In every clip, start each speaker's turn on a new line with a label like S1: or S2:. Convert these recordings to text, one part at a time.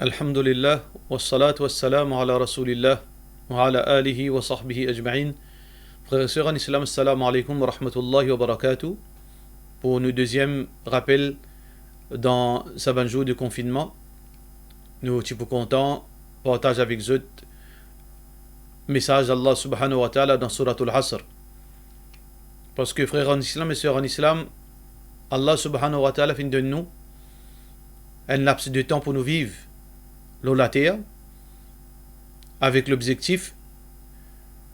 S1: Alhamdulillah, wassalatu wassalamu ala rasulillah, wa ala alihi wa sahbihi ajma'in. Frères et sœurs en islam, assalamu alaikum wa rahmatullahi wa barakatuh. Pour nos deuxième rappel dans ce 20 jours de confinement, nous sommes contents partage avec vous message d'Allah subhanahu wa ta'ala dans Surat al-Asr. Parce que frères en islam et sœurs en islam, Allah subhanahu wa ta'ala fait de nous un laps de temps pour nous vivre la terre avec l'objectif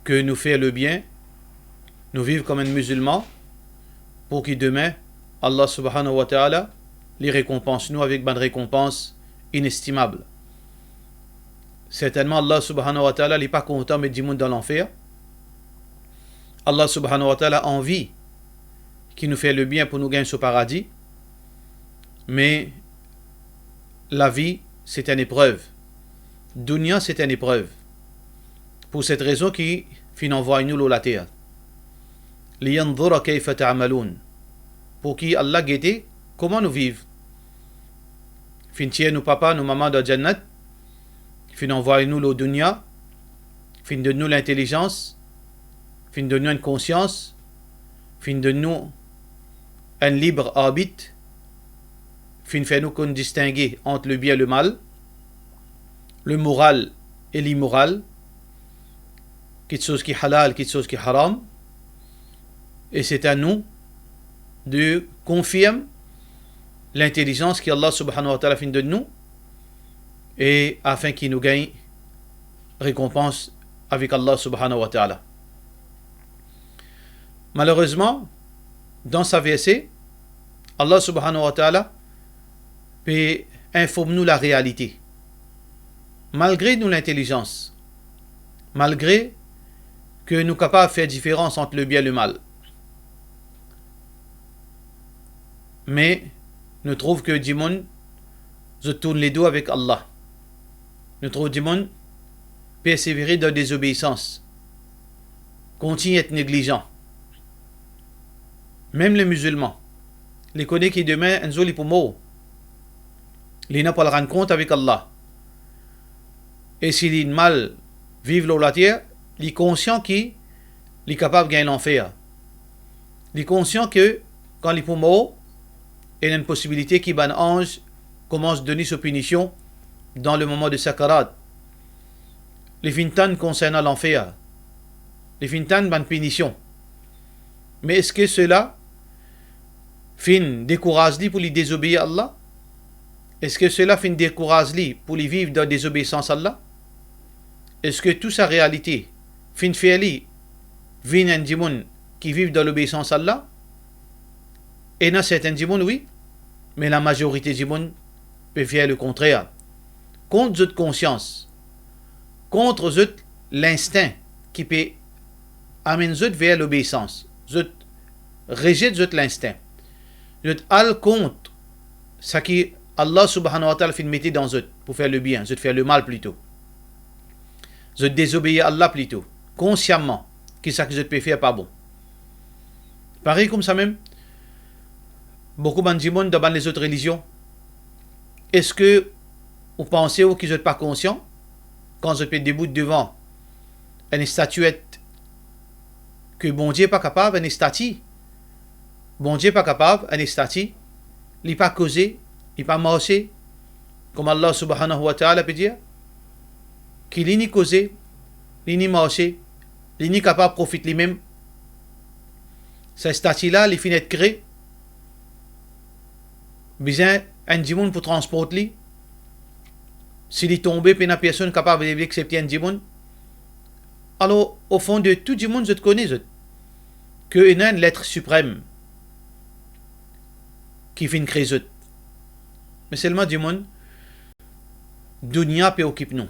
S1: que nous faire le bien, nous vivre comme un musulman pour que demain Allah subhanahu wa ta'ala les récompense nous avec une récompense inestimable. Certainement Allah subhanahu wa ta'ala n'est pas content de mettre du monde dans l'enfer. Allah subhanahu wa ta'ala a envie qu'il nous fait le bien pour nous gagner ce paradis, mais la vie c'est une épreuve. Dunya, c'est une épreuve. Pour cette raison qui fin envoie nous la terre. Liyanzura kayfa ta'malun. Pour qui Allah guette comment nous vivons. Fin tiens nous papa, nous maman de Jannat. Fin envoie nous le dunya. Fin de nous l'intelligence. Fin de nous une conscience. Fin de nous un libre arbitre. Fin fait nous qu'on distingue entre le bien et le mal, le moral et l'immoral, quelque chose qui est halal, quelque chose qui est haram, et c'est à nous de confirmer l'intelligence qu'Allah subhanahu wa ta'ala fait de nous, et afin qu'il nous gagne récompense avec Allah subhanahu wa ta'ala. Malheureusement, dans sa verset, Allah subhanahu wa ta'ala et informe-nous la réalité. Malgré nous l'intelligence, malgré que nous sommes capables de faire différence entre le bien et le mal, mais nous trouvons que du monde se tourne les dos avec Allah. Nous trouvons du monde persévérer dans la désobéissance, continue à être négligent. Même les musulmans, les connaissent qui demain un joli pour mort. Ils n'ont pas le rendre compte avec Allah. Et s'il est mal vivre la terre, il est conscient qu'il est capable de gagner l'enfer. Il est conscient que quand il est mort, il y a une possibilité qu'un ange commence à donner sa punition dans le moment de sakarat. Les fintan concernant l'enfer. Les fintan ban punition. Mais est-ce que cela fin décourage pour lui désobéir à Allah? Est-ce que cela fait une décourage pour les vivre dans la désobéissance à Allah? Est-ce que toute sa réalité fait faire vient un démon qui vivent dans l'obéissance à Allah? Et dans certains démons, oui, mais la majorité des démons peut faire le contraire. Contre votre conscience, contre l'instinct qui peut amener vers l'obéissance, rejette l'instinct. Vous al contre ce qui Allah subhanahu wa ta'ala fait mettre dans eux pour faire le bien, faire le mal plutôt. Je désobéir à Allah plutôt, consciemment, qui ça que je peux faire pas bon. Pareil comme ça même, beaucoup de monde dans les autres religions, est-ce que vous pensez que vous n'êtes pas conscient quand je peux debout devant une statuette que bon Dieu n'est pas capable, une statue, bon Dieu n'est pas capable, une statue, il n'est pas causé, il n'est pas marché, comme Allah subhanahu wa ta'ala peut dire, qu'il n'est ni causé, il n'est marché, il n'est capable de profiter lui-même. Cette statue-là, il finit de créer, besoin un dimon pour transporter. S'il est tombé, puis une personne capable d'accepter un dimon. Alors, au fond de tout le monde, je te connais, qu'il y a une lettre suprême qui fait une création. Mais seulement du monde, dunya préoccupe nous.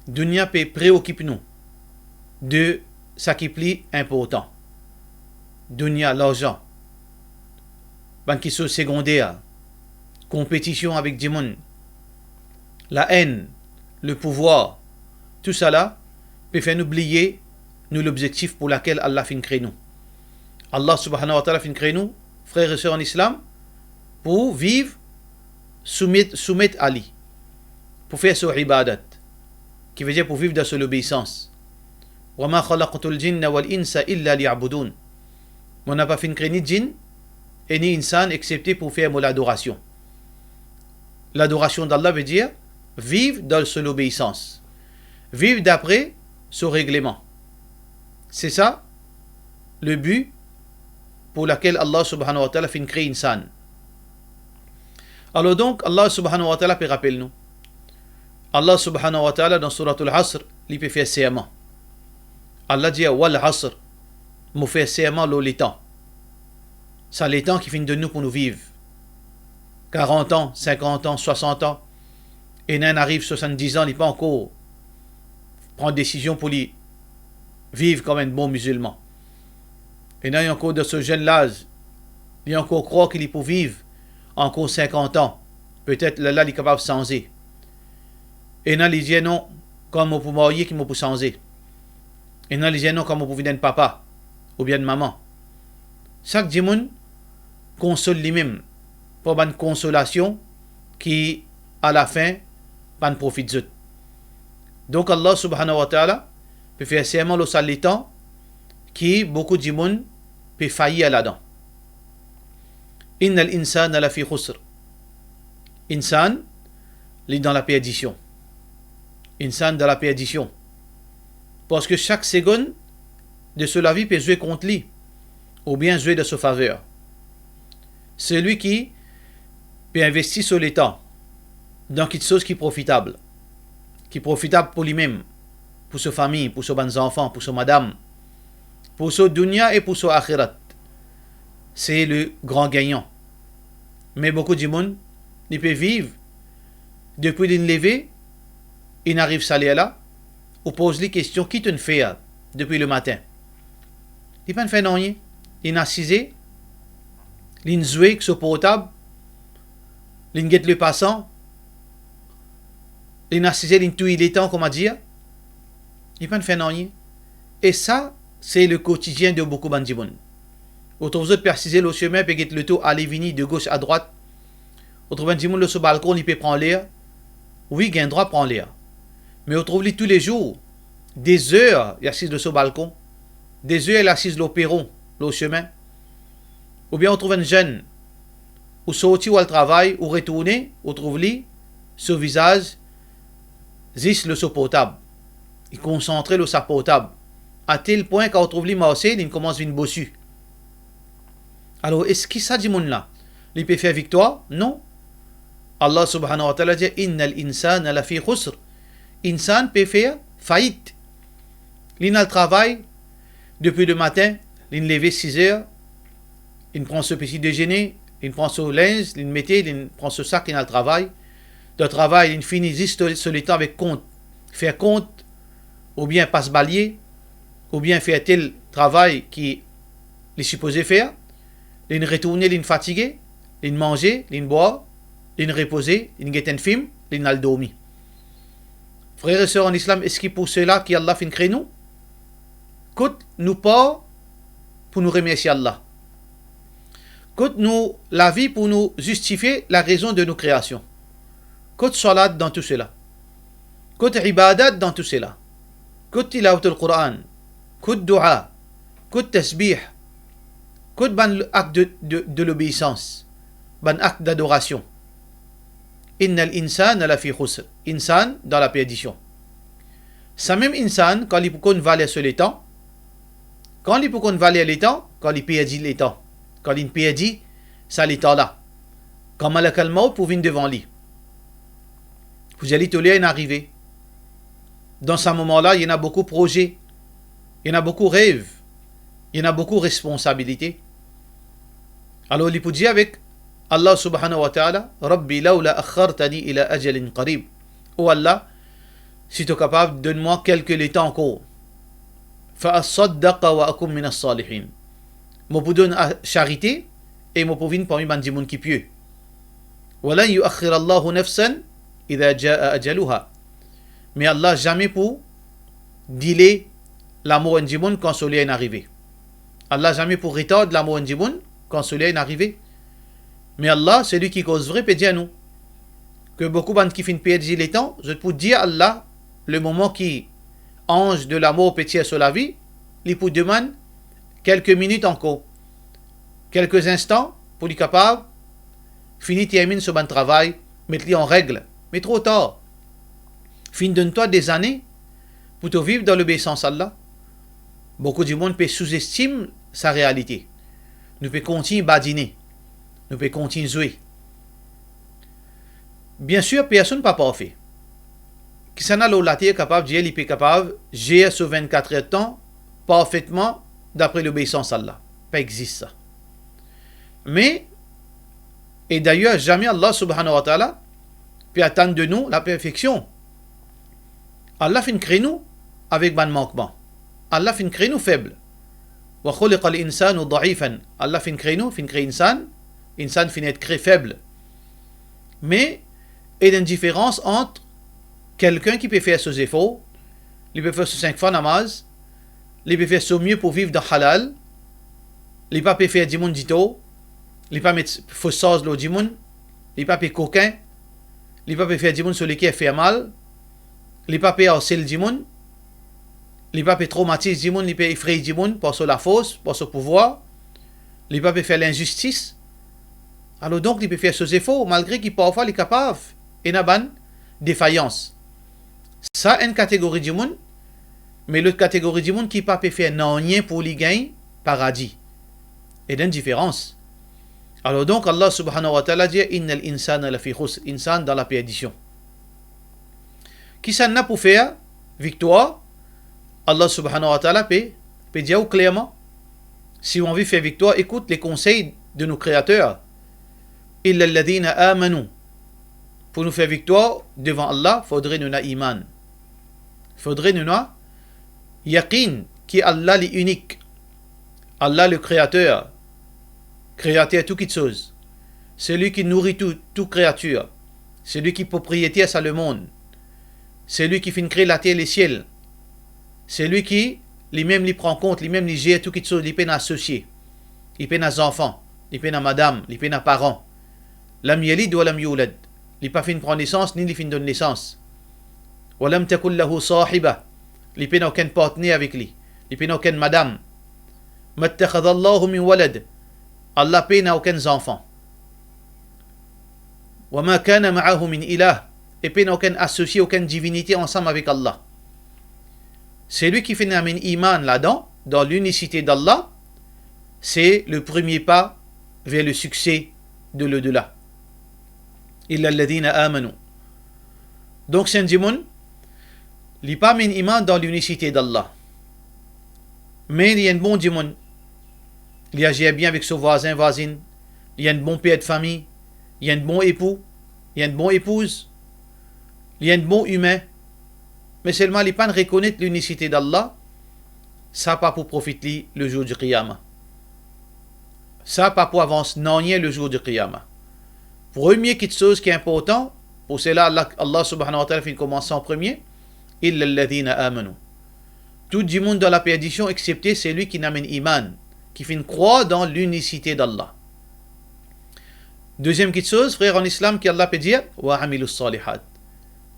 S1: Dunya préoccupe nous de ce qui est plus important. Dunya, l'argent, qui sont secondaires, compétition avec du monde, la haine, le pouvoir, tout ça là peut faire nous oublier nous l'objectif pour lequel Allah fin créé nous. Allah subhanahu wa ta'ala fin créé nous, frères et sœurs en islam, pour vivre soumettre à lui. pour faire son ibadat, qui veut dire pour vivre dans son obéissance. وَمَا خَلَقْتُ الْجِنَّ وَالْإِنسَ إِلَّا لِيَعْبُدُونَ. On n'a pas fait créer ni djinn et ni insan excepté pour faire l'adoration. L'adoration d'Allah veut dire vivre dans son obéissance, vivre d'après son règlement. C'est ça le but pour lequel Allah subhanahu wa ta'ala fait créer insan. Alors donc, Allah subhanahu wa ta'ala peut rappeler nous. Allah subhanahu wa ta'ala dans surat al-Asr, il peut faire serment. Allah dit wal asr, m'a fait serment le temps. Ça les temps qui finissent de nous pour nous vivre. 40 ans, 50 ans, 60 ans. Et n'en arrive 70 ans, il n'est pas encore prendre décision pour lui vivre comme un bon musulman. Et là, il y a encore de ce jeune âge, il y a encore croire qu'il peut vivre encore 50 ans. Peut-être là, il est capable de changer. Et là, il dit non, comme on peut marier, qu'il peut changer. Et là, il dit non, comme on peut venir de papa ou bien de maman. Chaque dimoun console lui-même pour une consolation qui, à la fin, pas profite zut. Donc, Allah subhanahu wa ta'ala peut faire serment le salitan qui, beaucoup de dimoun, peut faillir là-dedans. Inna al-insan la fi khusr. Insan, il est dans la perdition. Insan dans la perdition. Parce que chaque seconde de sa vie peut jouer contre lui, ou bien jouer de sa faveur. Celui qui peut investir sur le temps dans quelque chose qui est profitable pour lui-même, pour sa famille, pour ses bons enfants, pour sa madame, pour sa dunya et pour sa akhirat. C'est le grand gagnant. Mais beaucoup de monde, ils peuvent vivre depuis une levée, ils n'arrivent pas à aller là, ou pose les questions qui te fait depuis le matin. Ils ne font rien. Ils n'ont assisé, ils jouent avec ce portable, ils guettent le passant, ils n'ont assisé, ils tuent les temps, comment dire. Ils ne font rien. Et ça, c'est le quotidien de beaucoup de gens. Autres autres persiser le chemin, puis le tout aller venir de gauche à droite. Autres gens le sur balcon, il peut prendre l'air. Oui, il a un droit de prendre l'air. Mais on trouve tous les jours, des heures, il assise sur le balcon, des heures, il assise le perron, le chemin. Ou bien on trouve un jeune, ou sorti ou al travail, ou retourner, on trouve lui, ce visage, zis le sur portable. Il concentre le sur portable. À tel point quand on trouve lui marcher, il commence à venir bossu. Alors, est-ce qu'il ça dit là? Il peut faire victoire? Non. Allah subhanahu wa ta'ala dit innal insana la fi khusr. Insan peut faire faillite. Il a le travail depuis le matin, il levé 6 heures, il prend ce petit déjeuner, il prend ce linge, il met, il prend ce sac, il a le travail. De travail, il finit juste sur le temps avec compte. Faire compte, ou bien passe balayer, ou bien faire tel travail qu'il est supposé faire. Il retourne, il est fatigué, il mange, il boit, il repose, il get un film, il a le dormi. Frères et sœurs en islam, est-ce qu'il pour cela qu'Allah fait créer nous? Coûte nous pas pour nous remercier Allah. Coûte nous la vie pour nous justifier la raison de nos créations. Coûte salat dans tout cela. Coûte ibadat dans tout cela. Coûte tilawat al-Qur'an. Coûte dua. Coûte tasbih. Coûte ban acte de l'obéissance. Ban acte d'adoration. Innal insan la fi khusr. Insan dans la perdition. Ça même insan, quand il peut valer sur les temps, quand il peut valer les temps, quand il perdit les temps, quand il perdit, ça les temps là. Quand malak al-maut pour venir devant lui. Vous allez tout lire arriver. Dans ce moment-là, il y en a beaucoup de projets, il y en a beaucoup de rêves, il y en a beaucoup de responsabilités. Alors il peut dire avec Allah subhanahu wa ta'ala, Rabbi lawla akhartani ila ajalin qarib. Oh Allah, si tu es capable, donne-moi quelques temps encore. Fa'asaddaqa wa akum min as-salihin. Moi pour donner charité et moi pour venir parmi les gens qui pieux. Wa lan yu'akhir Allahu nafsan idha jaa ajaluha. Mais Allah jamais pour dealer l'amour en djimoun quand celui est arrivé. Allah jamais pour retarder l'amour en djimoun quand celui est arrivé. Mais Allah, c'est lui qui cause vrai, peut dire nous. que beaucoup de qui finissent perdre les temps, je peux dire Allah, le moment qui ange de l'amour pétille sur la vie, il peut demander quelques minutes encore, quelques instants pour être capable finir terminer ce bon travail, mettre-le en règle. Mais trop tard. Fin donne-toi des années pour te vivre dans l'obéissance à Allah. Beaucoup de monde peut sous-estimer sa réalité. Nous pouvons continuer à badiner. Nous pouvons continuer à jouer. Bien sûr, personne n'est pas parfait. Qui s'en a l'olaté capable de dire, il est capable de gérer ce 24 heures de temps parfaitement d'après l'obéissance à Allah. Pas existe ça. Mais, et d'ailleurs, jamais Allah subhanahu wa ta'ala peut attendre de nous la perfection. Allah fin crée nous avec ban manquement. Allah fin crée nous faibles. Wa khuliqa al-insanu da'ifan. Allah fin crée nous, fin crée insan fin être créé faible. Mais il y a une différence entre quelqu'un qui peut faire ses efforts, il peut faire ses 5 fois namaz, il peut faire son mieux pour vivre dans halal, il peut faire du monde dito, il peut mettre fausse sauce dans du monde, il peut faire coquin, il peut faire du monde sur lequel fait mal, il peut faire harceler du monde, il peut traumatiser du monde, il peut effrayer du monde par la force, par son pouvoir, il peut faire l'injustice. Alors donc, il peut faire ses efforts, malgré qu'il parfois il est capable, et n'a pas défaillance. Ça, une catégorie du monde, mais l'autre catégorie du monde qui peut faire rien pour lui gagner paradis. Et d'une différence. Alors donc, Allah subhanahu wa ta'ala dit Innal insana la fi khusr, insan dans la perdition. Qui s'en a pour faire victoire? Allah subhanahu wa ta'ala peut dire clairement, si on veut faire victoire, écoute les conseils de nos créateurs. Illa alladhina amanu. Pour nous faire victoire devant Allah, faudrait nous na iman. Faudrait nous na yaqin qui est Allah l'unique. Allah le créateur. Créateur tout toute chose. Celui qui nourrit toute créature. Celui qui est propriétaire sur le monde. Celui qui fait créer la terre et les ciels. Celui qui lui-même lui prend compte, lui-même lui gère toute chose, lui peut associé. Il peut nos enfants, il peut madame, il peut parents. Lam yalid wa lam yulad. Il pas fin prendre naissance ni il fin donner naissance. Wa lam takul lahu sahiba. Il peut aucun partenaire avec lui. Il peut aucun madame. Mattakhadha Allahu min walad. Allah peut n'a aucun enfant. Wa ma kana ma'ahu min ilah. Et peut aucun associé, aucune divinité ensemble avec Allah. C'est lui qui fait un iman là-dedans, dans l'unicité d'Allah, c'est le premier pas vers le succès de l'au-delà. Illa alladhina amanu. Donc c'est un démon, il n'y a pas un iman dans l'unicité d'Allah. Mais il y a un bon démon. Il agit bien avec son voisin, voisine. Il y a un bon père de famille. Il y a un bon époux. Il y a une bonne épouse. Il y a un bon humain. Mais seulement, il n'y a pas de reconnaître l'unicité d'Allah. Ça pas pour profiter le jour du Qiyamah. Ça pas pour avancer non le jour du Qiyamah. Premier quelque chose qui est important, pour cela Allah subhanahu wa ta'ala fait commencer en premier. Illa alladhina amanu. Tout le monde dans la perdition, excepté celui qui n'a pas iman, qui fait une croix dans l'unicité d'Allah. Deuxième petite chose, frère en islam, qu'Allah peut dire, wa amilus salihat.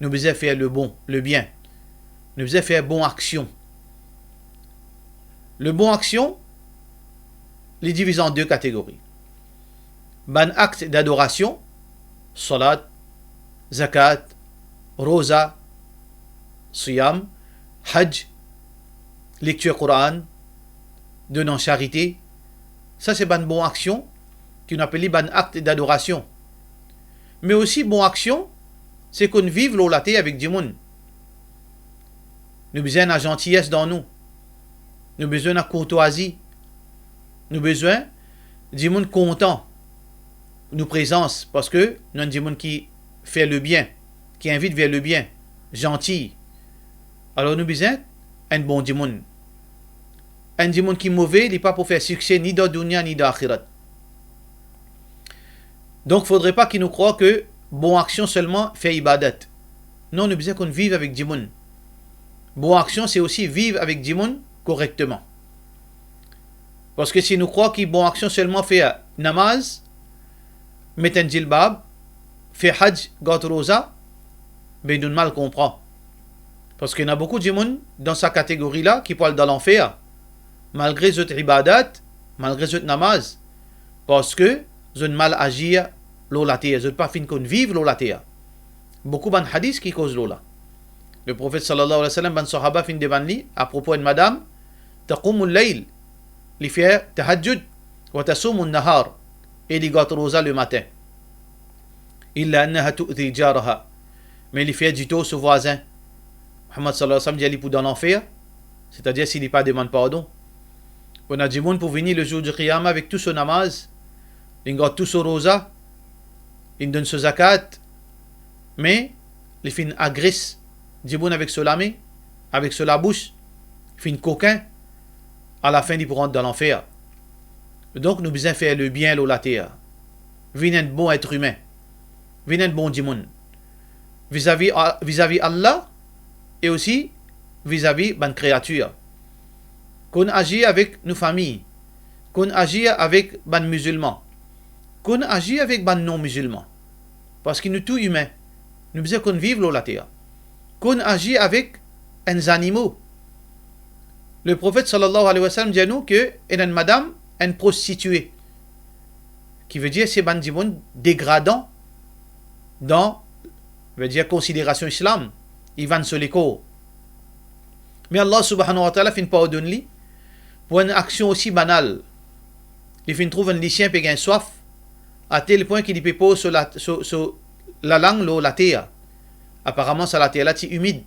S1: Nous devons faire le bon, le bien. Nous devons faire bonne action. Le bon action, les divise en deux catégories. Ban acte d'adoration, salat, zakat, rosa, siyam, hajj, lecture Coran, donnant charité. Ça c'est ban bonne action, qu'on appelle ban acte d'adoration. Mais aussi bonne action, c'est qu'on vive l'olaté avec du monde. Nous avons besoin de la gentillesse dans nous. Nous avons besoin de la courtoisie. Nous avons besoin du monde content. Nous présence, parce que nous avons du monde qui fait le bien, qui invite vers le bien, gentil. Alors nous avons besoin d'un bon du monde. Un du monde qui est mauvais, il n'est pas pour faire succès ni dans dunya ni dans akhirat. Donc il ne faudrait pas qu'il nous croie que bonne action seulement fait ibadat. Non, nous avons besoin qu'on vive avec du monde. Bonne action, c'est aussi vivre avec du monde correctement. Parce que si nous croyons que bonne action seulement fait namaz, mettre un djilbab, fait Hajj, got rosa, ben nous mal comprend. Parce qu'il y en a beaucoup de monde dans sa catégorie là qui parlent dans l'enfer, malgré zot ibadat, malgré zot namaz, parce que zot mal agir l'olatea, zot pas fin qu'on vive l'olatea. Beaucoup de hadiths qui causent l'ola. Le prophète sallallahu alayhi wa sallam, ban sahaba fin devant lui, à propos d'une madame, taqumul layl, li fait tahajjud, wa tasumul nahar, et li got rosa le matin. Illa annaha tu'ti jaraha, mais li fait du tout ce voisin. Muhammad sallallahu alayhi wa sallam dit pour dans l'enfer, c'est-à-dire s'il n'est pas demande pardon. On a du monde pour venir le jour du Qiyamah avec tout son namaz, il got tout son rosa, il donne ce zakat, mais il fait agresse du monde avec ce lamé, avec ce la bouche, il fait coquin, à la fin il pourra rentrer dans l'enfer. Donc nous besoin faire le bien la terre. Venez un bon être humain, venez un bon du monde, vis-à-vis Allah, et aussi vis-à-vis de créature. Qu'on agit avec nos familles, qu'on agit avec les musulmans, qu'on agit avec les non-musulmans. Parce que nous tous humains, nous besoin qu'on vive la terre. Qu'on agit avec les animaux. Le prophète sallallahu alayhi wa sallam dit à nous que une madame, une prostituée, qui veut dire c'est un monde dégradant dans, veut dire considération islam. Ils vendent sur les cours. Mais Allah subhanahu wa ta'ala fait pas donner pour une action aussi banale. Il fait trouver un lycéen qui a soif à tel point qu'il peut poser sur la langue la terre. Apparemment, ça la terre là, c'est humide.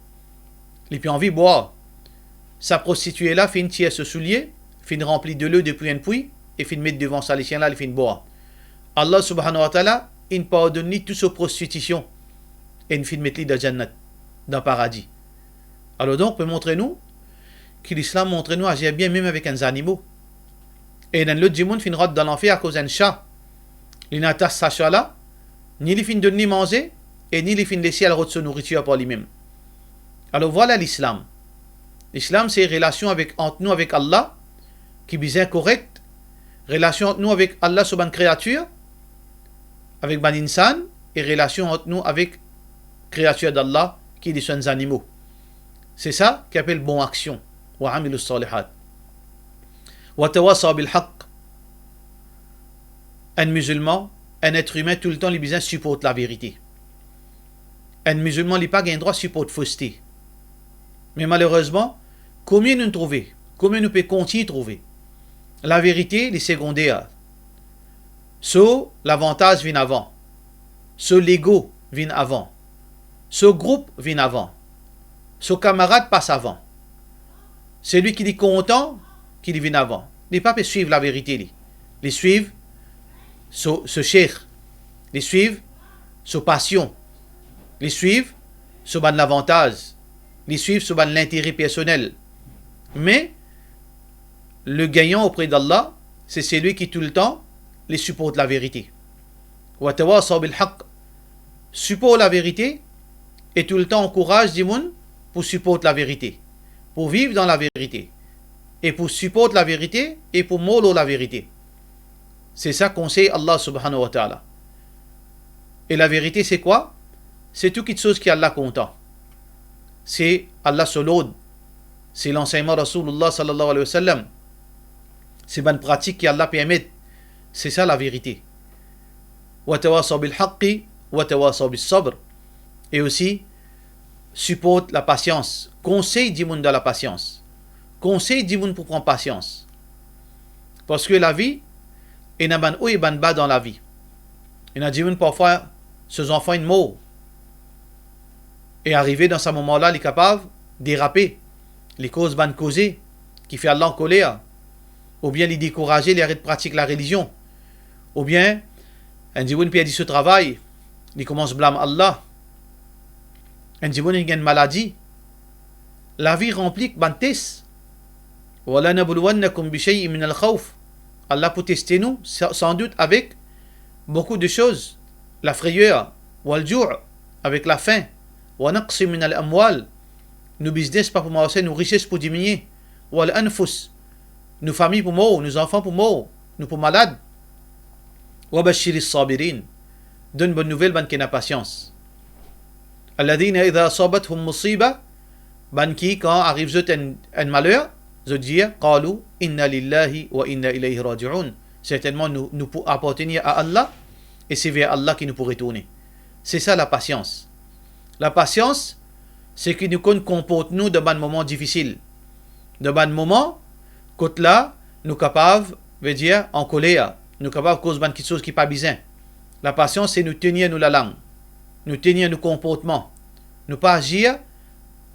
S1: Il peut envie de boire. Sa prostituée là fait tirer ce soulier, fait remplir de l'eau depuis un puits et fait mettre devant ça lycéen là, il fait boire. Allah subhanahu wa ta'ala, il pardonne toute sa prostitution et il fait mettre dans Jannat, dans le paradis. Alors donc, peut montrer nous que l'islam montre nous agir bien même avec les animaux. Et dans l'autre du monde, il rentre dans l'enfer à cause d'un chat. Il n'attache sa chat là, ni il fin de ni manger, et ni il fin de laisser à sa nourriture pour lui-même. Alors voilà l'islam. L'islam, c'est une relation entre nous avec Allah, qui est bien correcte, relation entre nous avec Allah sur une créature, avec ban insan, et relation entre nous avec créature d'Allah, qui est des animaux. C'est ça qui appelle bonne action. Wa amilu salihat. Wa tawasaw bil haqq. Un musulman, un être humain, tout le temps, il besoin supporte la vérité. Un musulman, il n'a pas le droit de supporter la fausseté. Mais malheureusement, combien nous trouvons, combien nous pouvons continuer de trouver la vérité, les secondaires. So, l'avantage vient avant. So, l'ego vient avant. So, groupe vient avant. So, camarade passe avant. Celui qui est content, qui vient avant. Les papes suivent la vérité. Les suivent ce cher. Les suivent ce passion. Les suivent ce ban l'avantage. Les suivent ce ban l'intérêt personnel. Mais le gagnant auprès d'Allah, c'est celui qui tout le temps les supporte la vérité. Wa tawasaw bil haqq. Supporte la vérité et tout le temps encourage du monde pour supporter la vérité, pour vivre dans la vérité, et pour supporter la vérité, et pour mouler la vérité. C'est ça qu'on sait Allah subhanahu wa ta'ala. Et la vérité, c'est quoi? C'est tout quelque chose qui est Allah content. C'est Allah solode. C'est l'enseignement Rasulullah sallallahu alayhi wa sallam. C'est bonne pratique qui Allah permet. C'est ça la vérité. Wa tawasaw bil haqqi, wa tawasaw bis sabr. Et aussi, supporte la patience. Conseil du monde dans la patience. Conseil du monde pour prendre patience. Parce que la vie, il y a un haut et un bas dans la vie. Il y a du monde parfois, ses enfants, ils meurent. Et arrivé dans ce moment-là, il est capable de déraper. Les causes ban causer, qui fait Allah en colère. Ou bien les décourager, les arrêter de pratiquer la religion. Ou bien, un diwan perd ce travail, il commence à blâmer Allah. Un diwan il a une maladie. La vie remplie de bantes. Wala nabluwannakum bi shay'in min al-khawf. Allah peut tester nous, sans doute avec beaucoup de choses. La frayeur, wal ju', avec la faim. Wa naqsi min al-amwal. Nos business pas pour marcher, nos richesses pour diminuer. Wal anfus. Nos familles pour mort, nos enfants pour mort, nous pour malades. Wa bashir as-sabirin. donne bonne nouvelle, ban qui n'a patience. Alladhina idha asabathum musiba, ban qui, quand arrive un malheur, je dis, qalu inna lillahi wa inna ilayhi raji'un. Certainement, nous pour appartenir à Allah, et c'est vers Allah qui nous pourrait tourner. C'est ça la patience. La patience, c'est que nous comportons nous de bons moments difficiles. De bons moments, quand là, nous capables, veut dire, en colère, nous capables cause de quelque chose qui n'est pas bien. La patience, c'est nous tenir nous la langue, nous tenir nos comportements, nous pas agir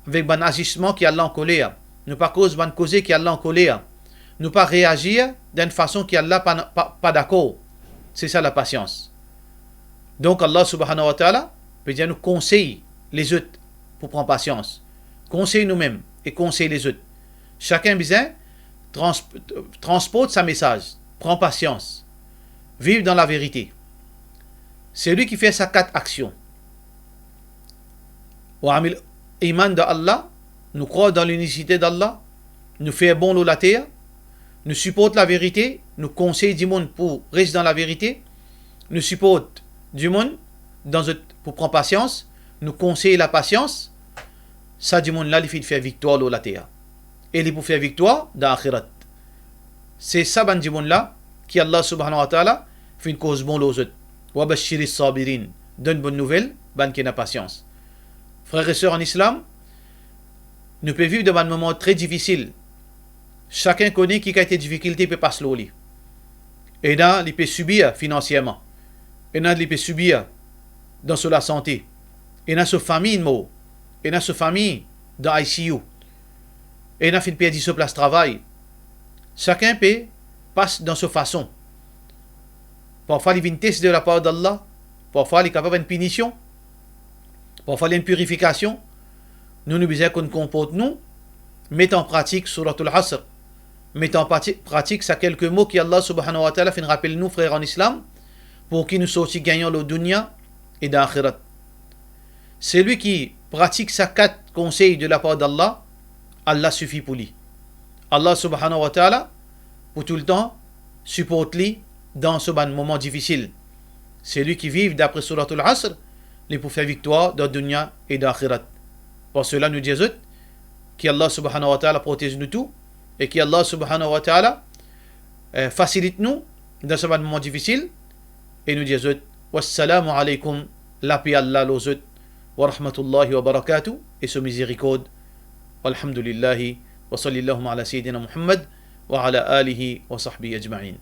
S1: avec un agissement qui est en colère, nous pas cause de causer qui est en colère, nous pas réagir d'une façon qui est là pas d'accord. C'est ça la patience. Donc Allah subhanahu wa ta'ala peut dire nous conseille les autres pour prendre patience. Conseille nous-mêmes et conseille les autres. Chacun besoin transporte sa message, prend patience, vive dans la vérité. C'est lui qui fait sa 4 actions. Iman de Allah, nous croyons dans l'unicité d'Allah, nous fait bon la terre, nous supporte la vérité, nous conseille du monde pour rester dans la vérité, nous supporte du monde pour prendre patience, nous conseille la patience, ça du monde là, il fait faire victoire la terre. Et il pour faire victoire dans l'akhirat. C'est ça ban du monde là, qui Allah subhanahu wa ta'ala fait une cause bon aux autres. Wa bashiri sabirin, donne bonne nouvelle, ban qui n'a patience. Frères et sœurs en islam, nous pouvons vivre devant un moment très difficile. Chacun connaît qui a été difficulté peut passer l'eau. Et là, il peut subir financièrement. Et là, il peut subir dans la santé. Et là, sa famille mort. Et là, sa famille dans ICU. Et là, il peut perdre sa place de travail. Chacun peut passer dans sa façon. Parfois, il vient tester de la part d'Allah. Parfois, il est capable d'une punition. Parfois, il y a une purification. Nous besoin qu'on comporte nous, mettons en pratique Suratul Asr. Mettons en pratique ces quelques mots qu'Allah subhanahu wa ta'ala fait rappeler nous, frères en islam, pour qu'ils nous sortent gagnants le dunya et dans l'akhirat. Celui qui pratique ces 4 conseils de la part d'Allah, Allah suffit pour lui. Allah subhanahu wa ta'ala, pour tout le temps, supporte lui dans ce moment difficile. Celui qui vit d'après Suratul Asr, il peut faire victoire dans le dunya et dans l'akhirat. Pour cela, nous disons qu'Allah subhanahu wa ta'ala protège nous tout et qu'Allah subhanahu wa ta'ala facilite nous dans ce moment difficile. Et nous disons wassalamu alaykum, la paix Allah aux autres, wa rahmatullahi wa barakatuh, et ce miséricorde. Walhamdulillahi wa sallallahu ala sayyidina Muhammad wa ala alihi wa sahbihi ajma'in.